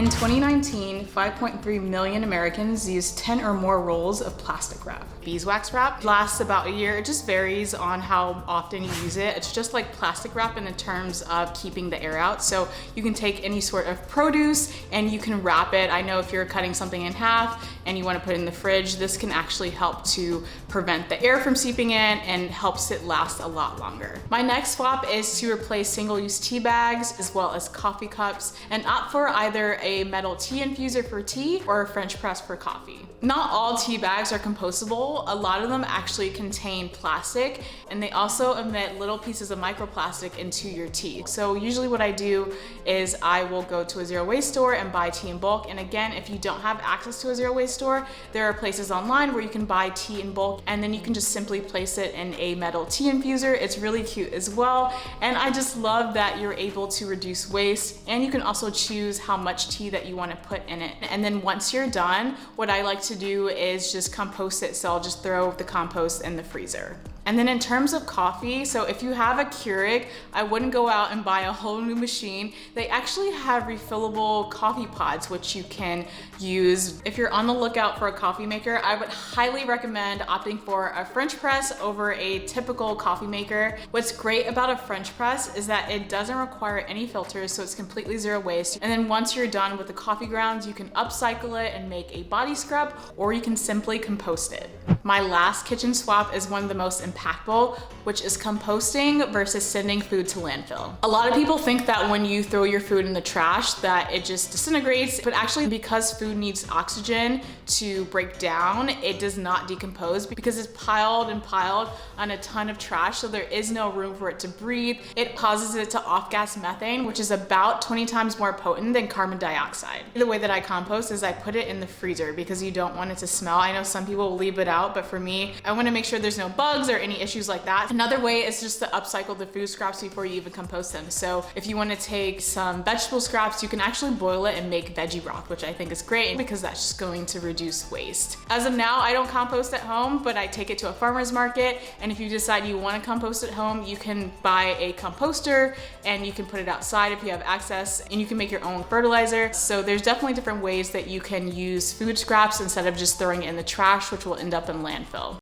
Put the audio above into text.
In 2019, 5.3 million Americans used 10 or more rolls of plastic wrap. Beeswax wrap lasts about a year. It just varies on how often you use it. It's just like plastic wrap in terms of keeping the air out. So you can take any sort of produce and you can wrap it. I know if you're cutting something in half and you want to put it in the fridge, this can actually help to prevent the air from seeping in and helps it last a lot longer. My next swap is to replace single-use tea bags as well as coffee cups and opt for either a metal tea infuser for tea or a French press for coffee. Not all tea bags are compostable. A lot of them actually contain plastic and they also emit little pieces of microplastic into your tea. So usually what I do is I will go to a zero waste store and buy tea in bulk. And again, if you don't have access to a zero waste store, there are places online where you can buy tea in bulk and then you can just simply place it in a metal tea infuser. It's really cute as well. And I just love that you're able to reduce waste and you can also choose how much tea that you want to put in it. And then once you're done, what I like to do is just compost it. So I'll just throw the compost in the freezer. And then in terms of coffee, so if you have a Keurig, I wouldn't go out and buy a whole new machine. They actually have refillable coffee pods, which you can use. If you're on the lookout for a coffee maker, I would highly recommend opting for a French press over a typical coffee maker. What's great about a French press is that it doesn't require any filters, so it's completely zero waste. And then once you're done with the coffee grounds, you can upcycle it and make a body scrub, or you can simply compost it. My last kitchen swap is one of the most impactful, which is composting versus sending food to landfill. A lot of people think that when you throw your food in the trash that it just disintegrates, but actually because food needs oxygen to break down, it does not decompose because it's piled and piled on a ton of trash, so there is no room for it to breathe. It causes it to off-gas methane, which is about 20 times more potent than carbon dioxide. The way that I compost is I put it in the freezer because you don't want it to smell. I know some people will leave it out, but for me, I want to make sure there's no bugs or any issues like that. Another way is just to upcycle the food scraps before you even compost them. So if you want to take some vegetable scraps, you can actually boil it and make veggie broth, which I think is great because that's just going to reduce waste. As of now, I don't compost at home, but I take it to a farmer's market. And if you decide you want to compost at home, you can buy a composter and you can put it outside if you have access, and you can make your own fertilizer. So there's definitely different ways that you can use food scraps instead of just throwing it in the trash, which will end up in landfill.